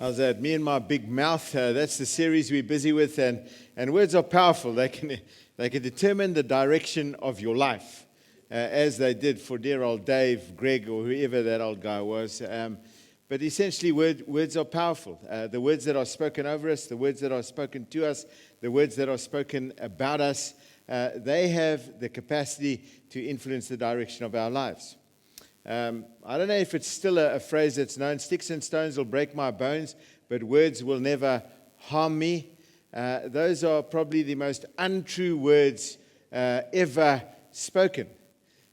How's that? Me and my big mouth. That's the series we're busy with, and words are powerful. They can determine the direction of your life, as they did for dear old Dave, Greg, or whoever that old guy was. But essentially, words are powerful. The words that are spoken over us, the words that are spoken to us, the words that are spoken about us, they have the capacity to influence the direction of our lives. I don't know if it's still a phrase that's known, sticks and stones will break my bones, but words will never harm me. Those are probably the most untrue words ever spoken,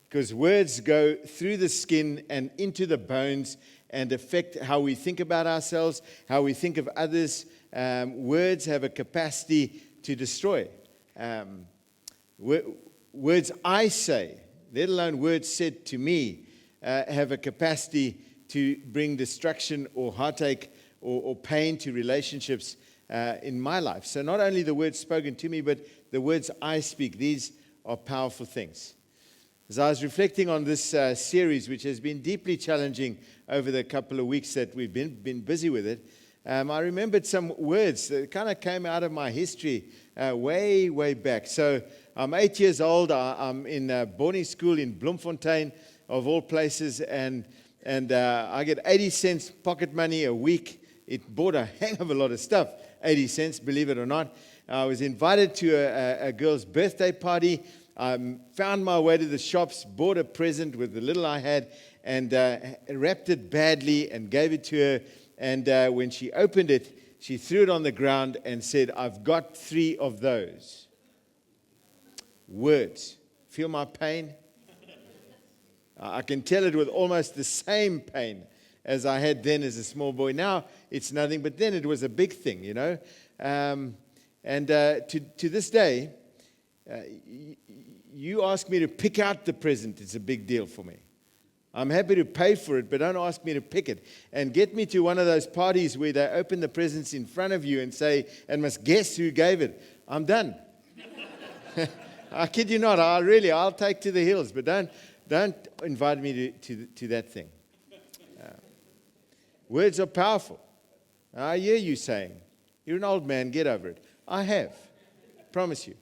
because words go through the skin and into the bones and affect how we think about ourselves, how we think of others. Words have a capacity to destroy. Words I say, let alone words said to me, have a capacity to bring destruction or heartache or pain to relationships in my life. So not only the words spoken to me, but the words I speak, these are powerful things. As I was reflecting on this series, which has been deeply challenging over the couple of weeks that we've been busy with it, I remembered some words that kind of came out of my history way back. So I'm 8 years old. I'm in boarding school in Bloemfontein, of all places, and I get 80 cents pocket money a week. It bought a hang of a lot of stuff, 80 cents, believe it or not. I was invited to a girl's birthday party. I found my way to the shops, bought a present with the little I had, and wrapped it badly and gave it to her. And when she opened it, she threw it on the ground and said, "I've got 3 of those." Words. Feel my pain? I can tell it with almost the same pain as I had then as a small boy. Now it's nothing, but then it was a big thing, you know. To this day, you ask me to pick out the present, it's a big deal for me. I'm happy to pay for it, but don't ask me to pick it. And get me to one of those parties where they open the presents in front of you and say, and must guess who gave it. I'm done. I kid you not, I'll take to the hills, but don't invite me to that thing. Words are powerful. I hear you saying, "You're an old man, get over it." I have. Promise you.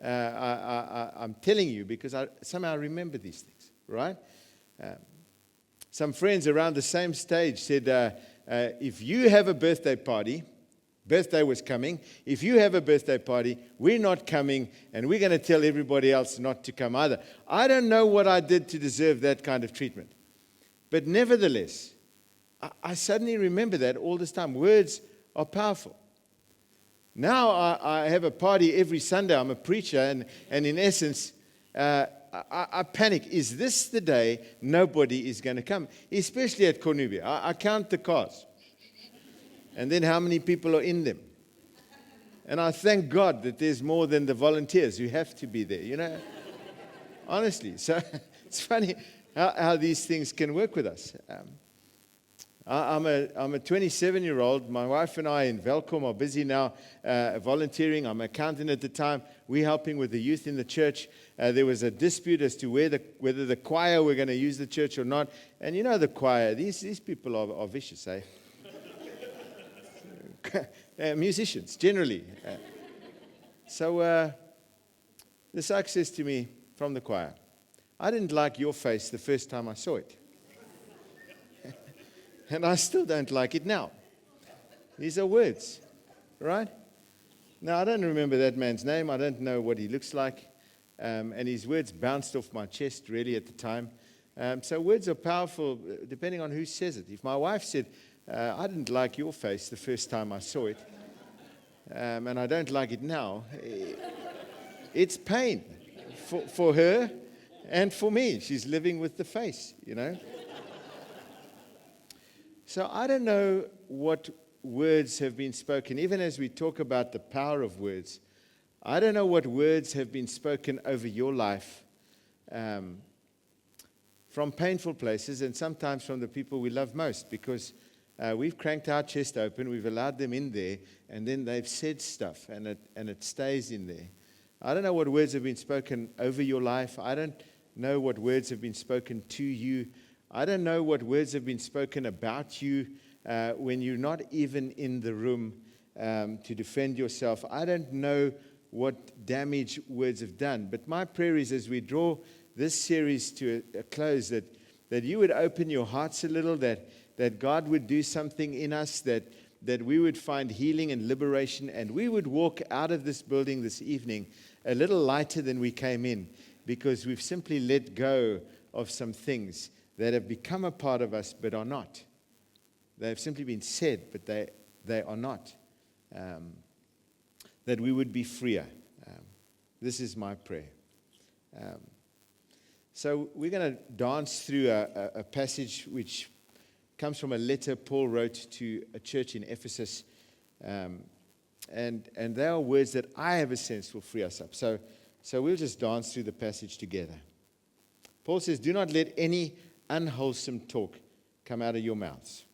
I'm telling you because I somehow remember these things, right? Some friends around the same stage said, if you have a birthday party, birthday was coming, if you have a birthday party, we're not coming, and we're going to tell everybody else not to come either. I don't know what I did to deserve that kind of treatment. But nevertheless, I suddenly remember that all this time. Words are powerful. Now I have a party every Sunday. I'm a preacher, and in essence, I panic. Is this the day nobody is going to come? Especially at Cornubia. I count the cars. And then how many people are in them. And I thank God that there's more than the volunteers who have to be there, you know. Honestly. So it's funny how these things can work with us. I'm a 27-year-old. My wife and I in Velkom are busy now volunteering. I'm an accountant at the time. We're helping with the youth in the church. There was a dispute as to whether the choir were going to use the church or not. And you know the choir, these people are vicious, eh? Musicians, generally. So this oak says to me from the choir, "I didn't like your face the first time I saw it. And I still don't like it now." These are words, right? Now, I don't remember that man's name. I don't know what he looks like. And his words bounced off my chest, really, at the time. So words are powerful depending on who says it. If my wife said, "I didn't like your face the first time I saw it, and I don't like it now," it's pain for her and for me. She's living with the face, you know. So I don't know what words have been spoken, even as we talk about the power of words. I don't know what words have been spoken over your life from painful places and sometimes from the people we love most, because we've cranked our chest open, we've allowed them in there, and then they've said stuff, and it stays in there. I don't know what words have been spoken over your life. I don't know what words have been spoken to you. I don't know what words have been spoken about you when you're not even in the room to defend yourself. I don't know what damage words have done, but my prayer is, as we draw this series to a close, that you would open your hearts a little, that God would do something in us, that we would find healing and liberation, and we would walk out of this building this evening a little lighter than we came in, because we've simply let go of some things that have become a part of us but are not. They have simply been said, but they are not. That we would be freer. This is my prayer. So we're going to dance through a passage which comes from a letter Paul wrote to a church in Ephesus. And they are words that I have a sense will free us up. So we'll just dance through the passage together. Paul says, "Do not let any unwholesome talk come out of your mouths."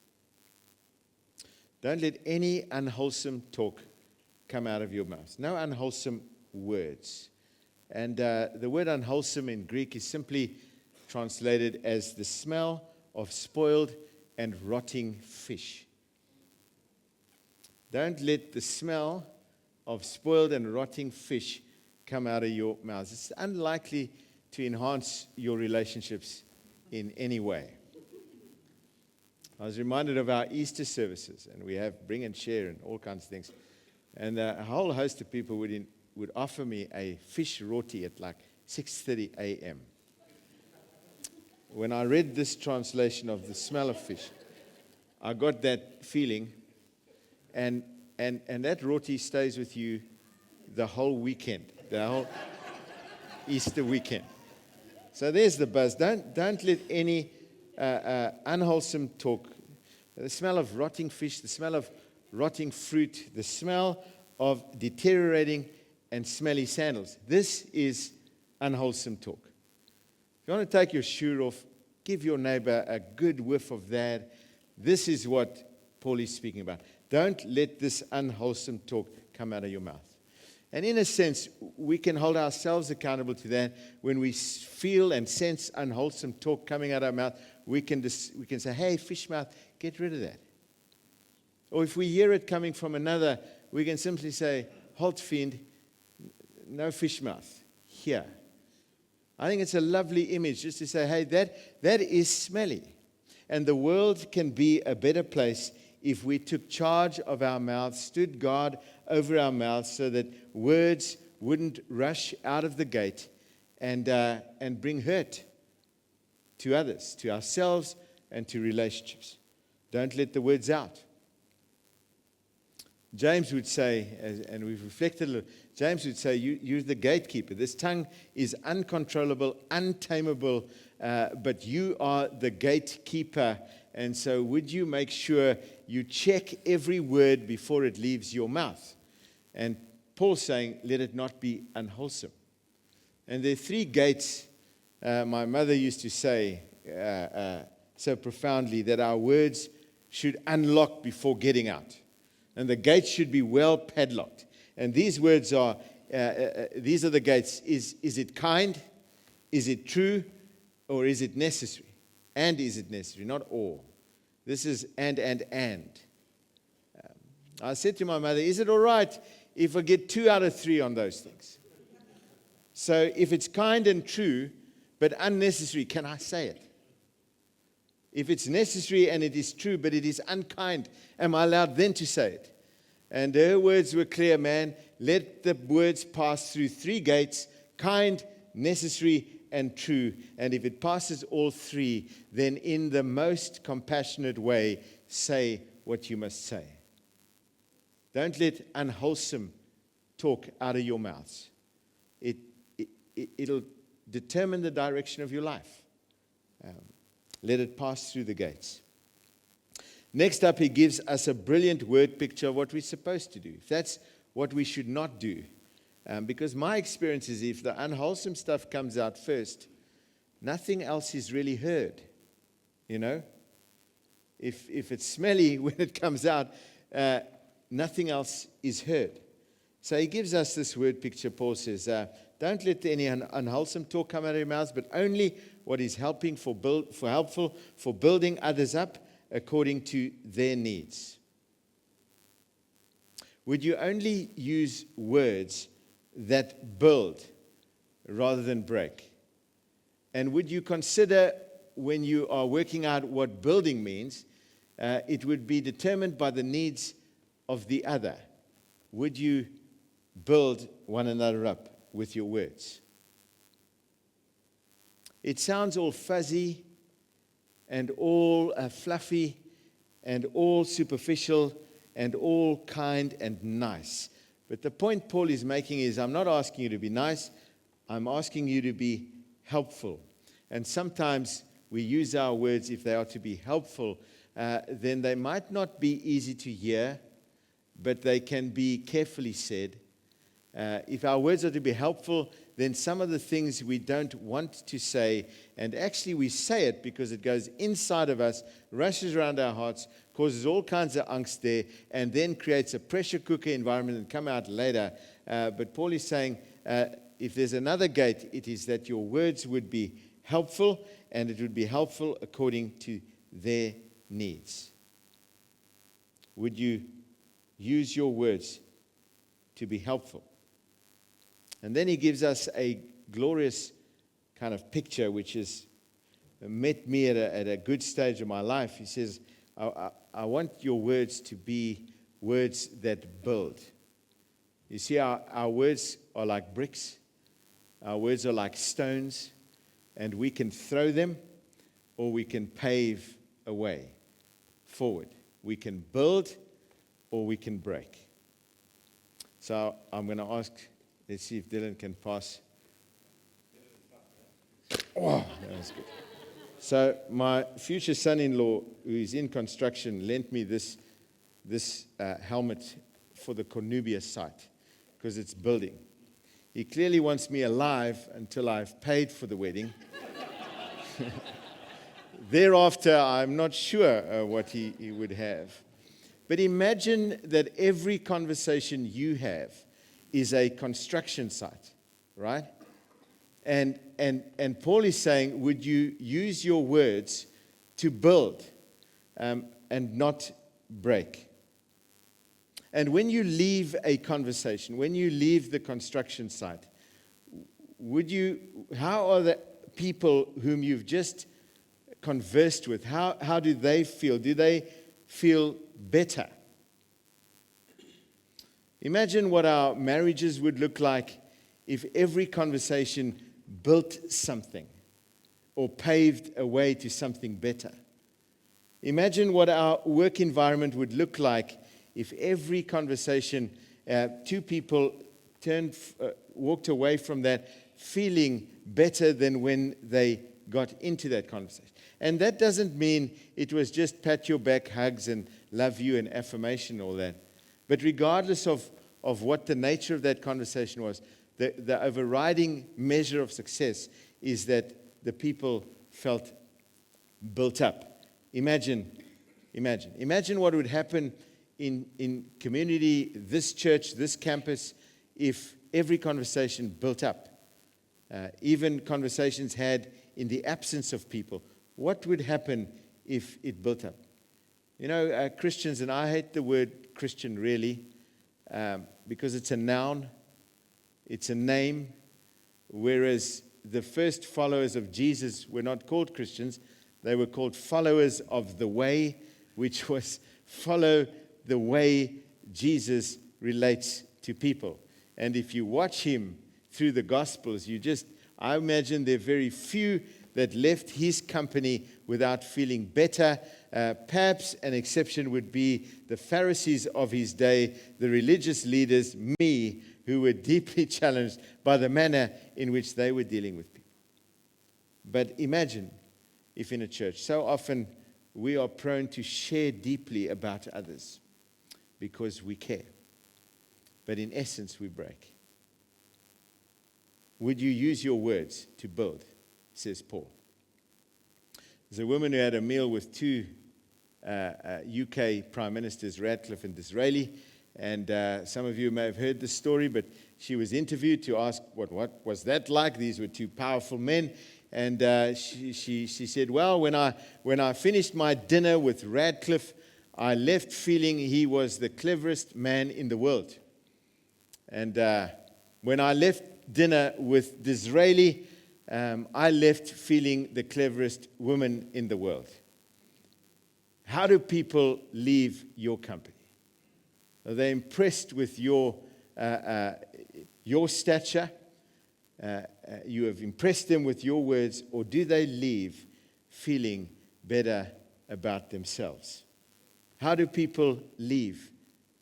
Don't let any unwholesome talk come out of your mouths. No unwholesome words. And the word unwholesome in Greek is simply translated as the smell of spoiled and rotting fish. Don't let the smell of spoiled and rotting fish come out of your mouths. It's unlikely to enhance your relationships in any way. I was reminded of our Easter services, and we have bring and share and all kinds of things. And a whole host of people would offer me a fish roti at like 6:30 a.m. When I read this translation of the smell of fish, I got that feeling, and that roti stays with you the whole weekend, the whole Easter weekend. So there's the buzz. Don't let any unwholesome talk, the smell of rotting fish, the smell of rotting fruit, the smell of deteriorating and smelly sandals. This is unwholesome talk. If you want to take your shoe off, give your neighbor a good whiff of that. This is what Paul is speaking about. Don't let this unwholesome talk come out of your mouth. And in a sense, we can hold ourselves accountable to that. When we feel and sense unwholesome talk coming out of our mouth, we can say, "Hey, fish mouth, get rid of that." Or if we hear it coming from another, we can simply say, "Halt, fiend, no fish mouth here." I think it's a lovely image just to say, hey, that is smelly. And the world can be a better place if we took charge of our mouths, stood guard over our mouths so that words wouldn't rush out of the gate and bring hurt to others, to ourselves, and to relationships. Don't let the words out. James would say, and we've reflected a little, James would say, you're the gatekeeper. This tongue is uncontrollable, untamable, but you are the gatekeeper. And so would you make sure you check every word before it leaves your mouth? And Paul's saying, let it not be unwholesome. And there are three gates, my mother used to say so profoundly, that our words should unlock before getting out. And the gates should be well padlocked. And these words are, these are the gates. Is it kind? Is it true? Or is it necessary? And is it necessary? Not or. This is and. I said to my mother, is it all right if I get 2 out of 3 on those things? So if it's kind and true, but unnecessary, can I say it? If it's necessary and it is true, but it is unkind, am I allowed then to say it? And her words were clear, man. Let the words pass through 3 gates, kind, necessary, and true. And if it passes all 3, then in the most compassionate way, say what you must say. Don't let unwholesome talk out of your mouths. It'll determine the direction of your life. Let it pass through the gates. Next up, he gives us a brilliant word picture of what we're supposed to do. That's what we should not do. Because my experience is if the unwholesome stuff comes out first, nothing else is really heard. You know? If it's smelly when it comes out, nothing else is heard. So he gives us this word picture. Paul says, don't let any unwholesome talk come out of your mouths, but only what is helpful for building others up according to their needs? Would you only use words that build rather than break? And would you consider, when you are working out what building means, it would be determined by the needs of the other? Would you build one another up with your words? It sounds all fuzzy and all fluffy and all superficial and all kind and nice. But the point Paul is making is, I'm not asking you to be nice, I'm asking you to be helpful. And sometimes we use our words, if they are to be helpful, then they might not be easy to hear, but they can be carefully said. If our words are to be helpful, then some of the things we don't want to say, and actually we say it because it goes inside of us, rushes around our hearts, causes all kinds of angst there, and then creates a pressure cooker environment and come out later. But Paul is saying, if there's another gate, it is that your words would be helpful, and it would be helpful according to their needs. Would you use your words to be helpful? And then he gives us a glorious kind of picture, which has met me at a good stage of my life. He says, I want your words to be words that build. You see, our words are like bricks. Our words are like stones. And we can throw them, or we can pave a way forward. We can build, or we can break. So I'm going to ask, let's see if Dylan can pass. Oh, that was good. So my future son-in-law, who is in construction, lent me this helmet for the Cornubia site, because it's building. He clearly wants me alive until I've paid for the wedding. Thereafter, I'm not sure what he would have. But imagine that every conversation you have is a construction site, right? And Paul is saying, would you use your words to build and not break? And when you leave a conversation, when you leave the construction site, how are the people whom you've just conversed with, how do they feel? Do they feel better? Imagine what our marriages would look like if every conversation built something or paved a way to something better. Imagine what our work environment would look like if every conversation, two people walked away from that feeling better than when they got into that conversation. And that doesn't mean it was just pat your back, hugs, and love you and affirmation, all that. But regardless of what the nature of that conversation was, the overriding measure of success is that the people felt built up. Imagine what would happen in community, this church, this campus, if every conversation built up. Even conversations had in the absence of people. What would happen if it built up? You know, Christians, and I hate the word Christian really, because it's a noun, it's a name, whereas the first followers of Jesus were not called Christians, they were called followers of the way, which was follow the way Jesus relates to people. And if you watch him through the Gospels, I imagine there are very few that left his company without feeling better. Perhaps an exception would be the Pharisees of his day, the religious leaders, me, who were deeply challenged by the manner in which they were dealing with people. But imagine if in a church, so often we are prone to share deeply about others because we care. But in essence, we break. Would you use your words to build, says Paul. There's a woman who had a meal with two UK Prime Ministers, Radcliffe and Disraeli, and some of you may have heard this story, but she was interviewed to ask what was that like. These were two powerful men, And she said, well, when I finished my dinner with Radcliffe, I left feeling he was the cleverest man in the world. And when I left dinner with Disraeli, I left feeling the cleverest woman in the world. How do people leave your company? Are they impressed with your stature? You have impressed them with your words, or do they leave feeling better about themselves? How do people leave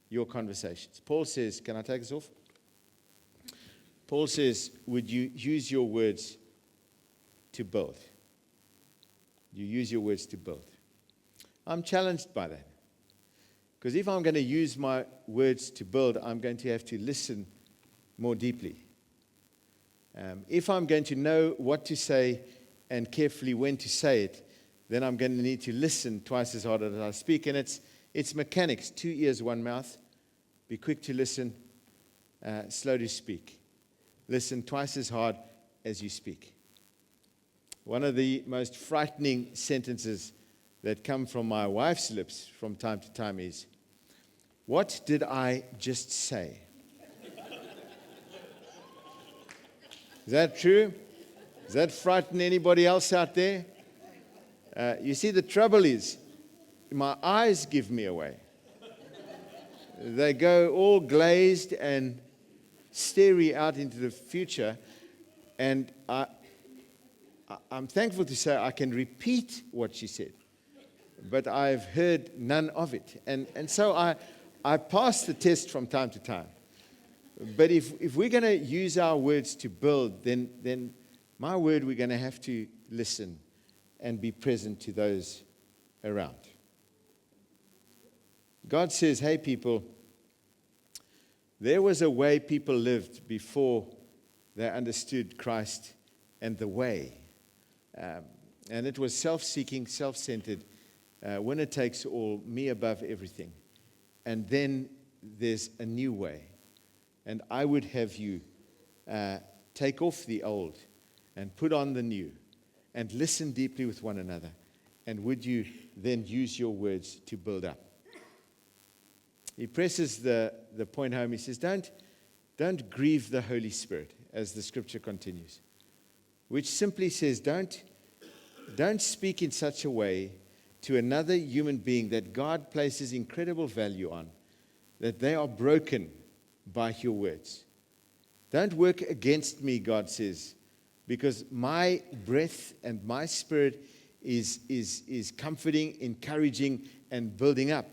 your conversations? Paul says, can I take this off? Paul says, would you use your words to build? You use your words to build. I'm challenged by that. Because if I'm going to use my words to build, I'm going to have to listen more deeply. If I'm going to know what to say and carefully when to say it, then I'm going to need to listen twice as hard as I speak. And it's mechanics. 2 ears, 1 mouth. Be quick to listen, slow to speak. Listen twice as hard as you speak. One of the most frightening sentences that come from my wife's lips from time to time is, "What did I just say?" Is that true? Does that frighten anybody else out there? You see, the trouble is, my eyes give me away. They go all glazed and starey out into the future, and I'm thankful to say I can repeat what she said, but I've heard none of it. And so I pass the test from time to time. But if we're going to use our words to build, then my word, we're going to have to listen and be present to those around. God says, hey, people, there was a way people lived before they understood Christ and the way. And it was self-seeking, self-centered, winner takes all, me above everything. And then there's a new way. And I would have you take off the old and put on the new and listen deeply with one another. And would you then use your words to build up? He presses the point home. He says, don't grieve the Holy Spirit, as the scripture continues, which simply says, don't speak in such a way to another human being that God places incredible value on, that they are broken by your words. Don't work against me, God says, because my breath and my spirit is comforting, encouraging, and building up.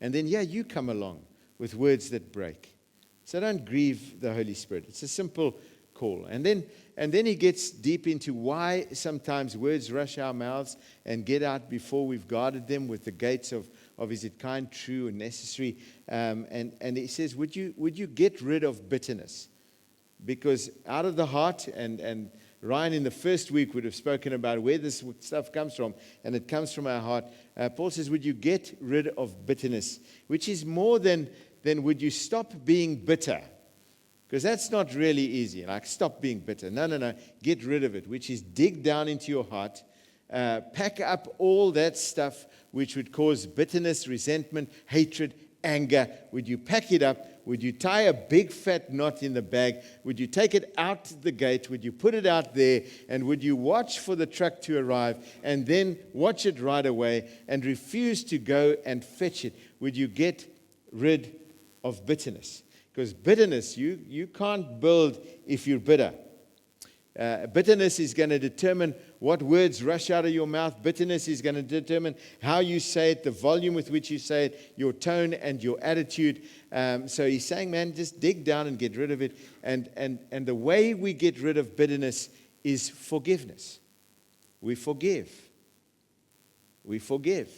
And then, you come along with words that break. So don't grieve the Holy Spirit. It's a simple call. And then he gets deep into why sometimes words rush our mouths and get out before we've guarded them with the gates of is it kind, true, and necessary. And he says, would you get rid of bitterness? Because out of the heart, and Ryan in the first week would have spoken about where this stuff comes from, and it comes from our heart. Paul says, would you get rid of bitterness? Which is more than would you stop being bitter? Because that's not really easy. Like, stop being bitter. No. Get rid of it, which is dig down into your heart, pack up all that stuff which would cause bitterness, resentment, hatred, anger. Would you pack it up? Would you tie a big fat knot in the bag? Would you take it out the gate? Would you put it out there? And would you watch for the truck to arrive and then watch it right away and refuse to go and fetch it? Would you get rid of bitterness? Because bitterness, you can't build if you're bitter. Bitterness is going to determine what words rush out of your mouth. Bitterness is going to determine how you say it, the volume with which you say it, your tone and your attitude. So he's saying, man, just dig down and get rid of it. And the way we get rid of bitterness is forgiveness. We forgive. We forgive.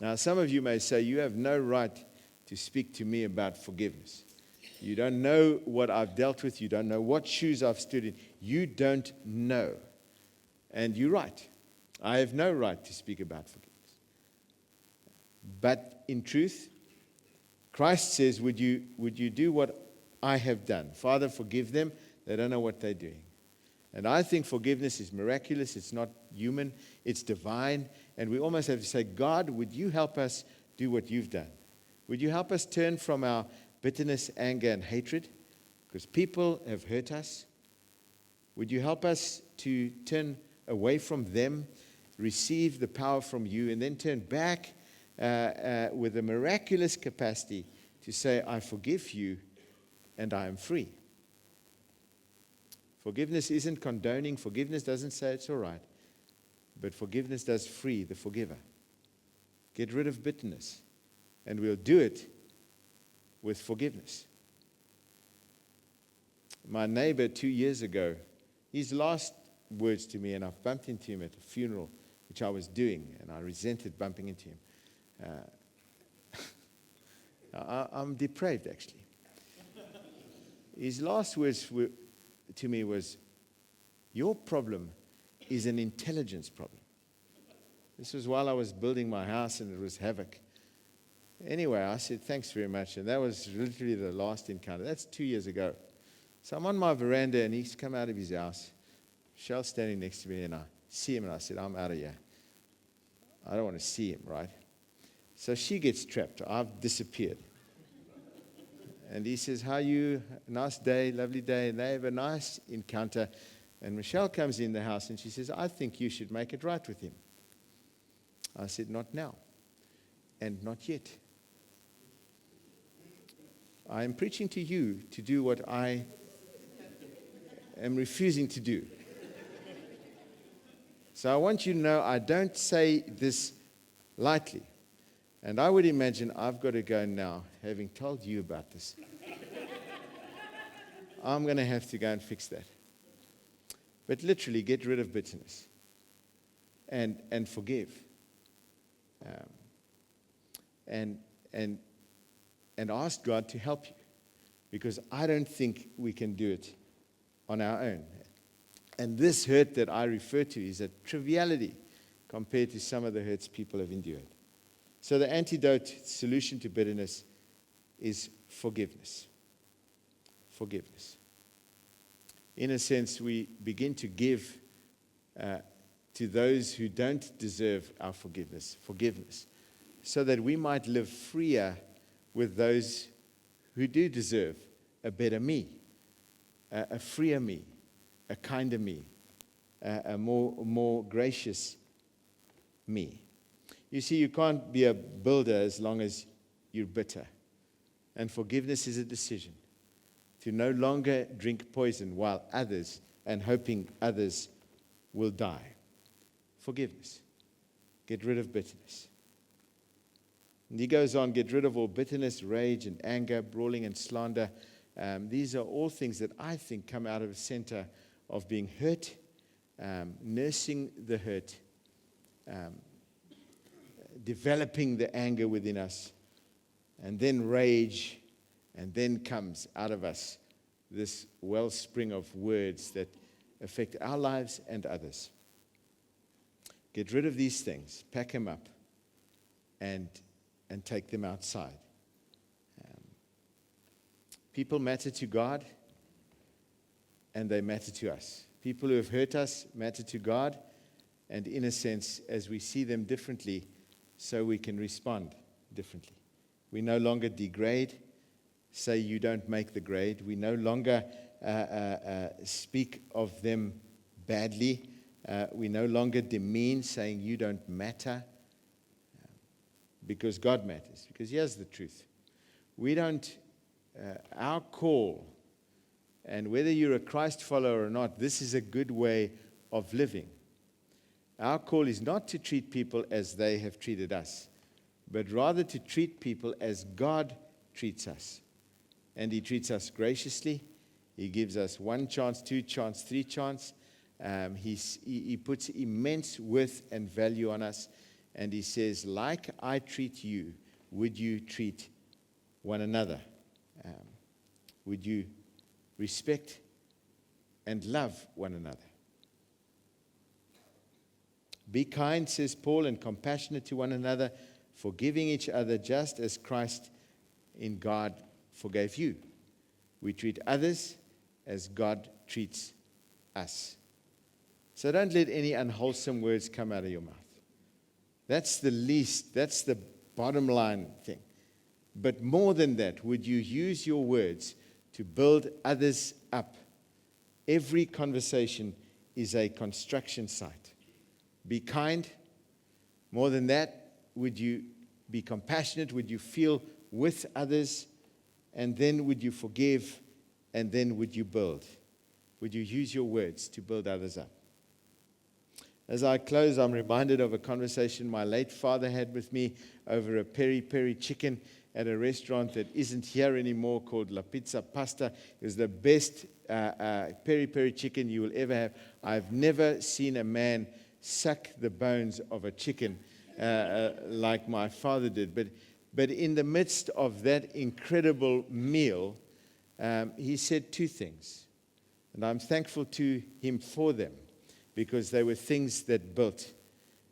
Now, some of you may say, you have no right to speak to me about forgiveness. You don't know what I've dealt with. You don't know what shoes I've stood in. You don't know. And you're right. I have no right to speak about forgiveness. But in truth, Christ says, would you do what I have done? Father, forgive them. They don't know what they're doing. And I think forgiveness is miraculous. It's not human. It's divine. And we almost have to say, God, would you help us do what you've done? Would you help us turn from our bitterness, anger, and hatred? Because people have hurt us. Would you help us to turn away from them, receive the power from you, and then turn back with a miraculous capacity to say, I forgive you and I am free. Forgiveness isn't condoning. Forgiveness doesn't say it's all right. But forgiveness does free the forgiver. Get rid of bitterness. And we'll do it with forgiveness. My neighbor 2 years ago, his last words to me, and I've bumped into him at a funeral, which I was doing, and I resented bumping into him. I'm depraved, actually. His last words to me was, your problem is an intelligence problem. This was while I was building my house and it was havoc. Anyway, I said, thanks very much. And that was literally the last encounter. That's 2 years ago. So I'm on my veranda and he's come out of his house. Michelle's standing next to me and I see him and I said, I'm out of here. I don't want to see him, right? So she gets trapped. I've disappeared. And he says, how are you? Nice day, lovely day. And they have a nice encounter. And Michelle comes in the house and she says, I think you should make it right with him. I said, not now. And not yet. I am preaching to you to do what I am refusing to do. So I want you to know I don't say this lightly. And I would imagine I've got to go now, having told you about this. I'm going to have to go and fix that. But literally, get rid of bitterness and forgive. And ask God to help you. Because I don't think we can do it on our own. And this hurt that I refer to is a triviality compared to some of the hurts people have endured. So the antidote solution to bitterness is forgiveness. Forgiveness. In a sense, we begin to give to those who don't deserve our forgiveness, so that we might live freer with those who do deserve a better me, a freer me, a kinder me, a more gracious me. You see, you can't be a builder as long as you're bitter. And forgiveness is a decision to no longer drink poison while others, and hoping others will die. Forgiveness. Get rid of bitterness. And he goes on, get rid of all bitterness, rage, and anger, brawling, and slander. These are all things that I think come out of a center of being hurt, nursing the hurt, developing the anger within us, and then rage, and then comes out of us this wellspring of words that affect our lives and others. Get rid of these things, pack them up, and take them outside. People matter to God, and they matter to us. People who have hurt us matter to God, and in a sense, as we see them differently, so we can respond differently. We no longer degrade, say you don't make the grade. We no longer speak of them badly. We no longer demean, saying you don't matter, because God matters. Because here's the truth. We don't, our call, and whether you're a Christ follower or not, this is a good way of living. Our call is not to treat people as they have treated us, but rather to treat people as God treats us. And He treats us graciously. He gives us 1 chance, 2 chance, 3 chance. He puts immense worth and value on us. And He says, like I treat you, would you treat one another? Would you respect and love one another? Be kind, says Paul, and compassionate to one another, forgiving each other just as Christ in God forgave you. We treat others as God treats us. So don't let any unwholesome words come out of your mouth. That's the bottom line thing. But more than that, would you use your words to build others up? Every conversation is a construction site. Be kind. More than that, would you be compassionate? Would you feel with others? And then would you forgive? And then would you build? Would you use your words to build others up? As I close, I'm reminded of a conversation my late father had with me over a peri-peri chicken at a restaurant that isn't here anymore called La Pizza Pasta. It was the best peri-peri chicken you will ever have. I've never seen a man suck the bones of a chicken like my father did. But in the midst of that incredible meal, he said two things. And I'm thankful to him for them, because they were things that built.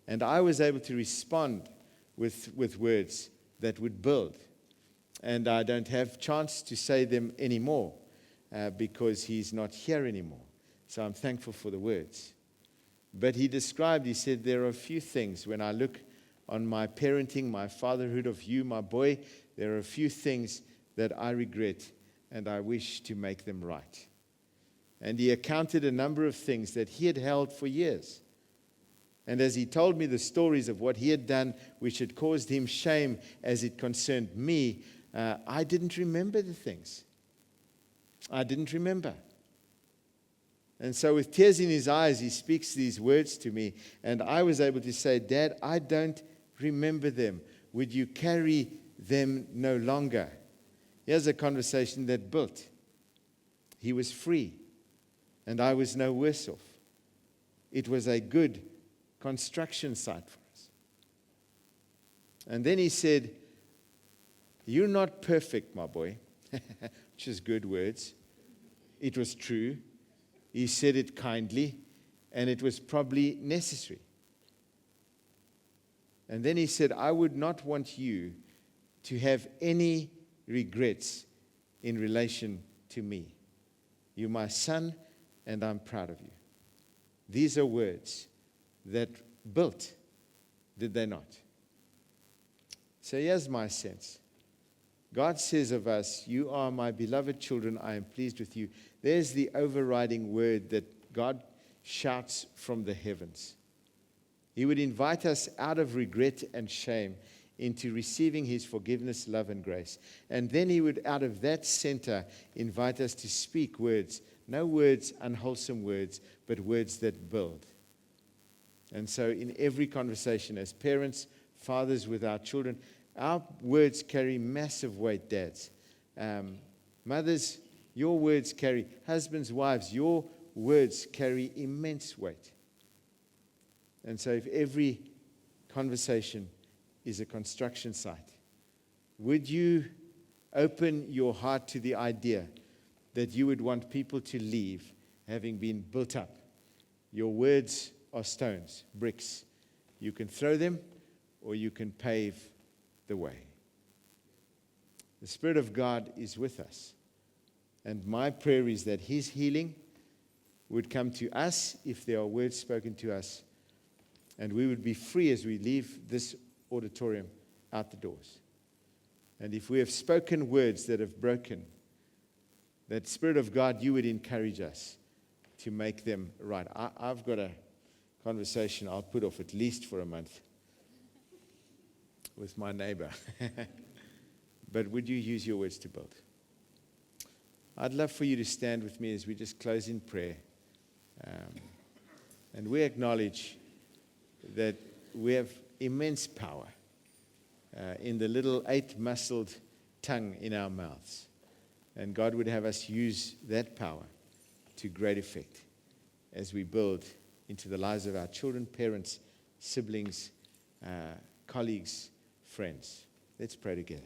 And I was able to respond with words that would build. And I don't have chance to say them anymore because he's not here anymore. So I'm thankful for the words. But he said, there are a few things when I look on my parenting, my fatherhood of you, my boy, there are a few things that I regret and I wish to make them right. And he accounted a number of things that he had held for years. And as he told me the stories of what he had done, which had caused him shame as it concerned me, I didn't remember the things. I didn't remember. And so with tears in his eyes, he speaks these words to me. And I was able to say, Dad, I don't remember them. Would you carry them no longer? Here's a conversation that built. He was free. And I was no worse off. It was a good construction site for us. And then he said, you're not perfect, my boy. Which is good words. It was true. He said it kindly. And it was probably necessary. And then he said, I would not want you to have any regrets in relation to me. You're my son, and I'm proud of you. These are words that built, did they not? So here's my sense. God says of us, you are my beloved children, I am pleased with you. There's the overriding word that God shouts from the heavens. He would invite us out of regret and shame into receiving his forgiveness, love, and grace. And then he would, out of that center, invite us to speak words. No words, unwholesome words, but words that build. And so in every conversation, as parents, fathers with our children, our words carry massive weight, dads. Mothers, your words carry, husbands, wives, your words carry immense weight. And so if every conversation is a construction site, would you open your heart to the idea that you would want people to leave having been built up? Your words are stones, bricks. You can throw them or you can pave the way. The Spirit of God is with us. And my prayer is that his healing would come to us if there are words spoken to us. And we would be free as we leave this auditorium out the doors. And if we have spoken words that have broken, that Spirit of God, you would encourage us to make them right. I've got a conversation I'll put off at least for a month with my neighbor. But would you use your words to build? I'd love for you to stand with me as we just close in prayer. And we acknowledge that we have immense power in the little 8-muscled tongue in our mouths. And God would have us use that power to great effect as we build into the lives of our children, parents, siblings, colleagues, friends. Let's pray together.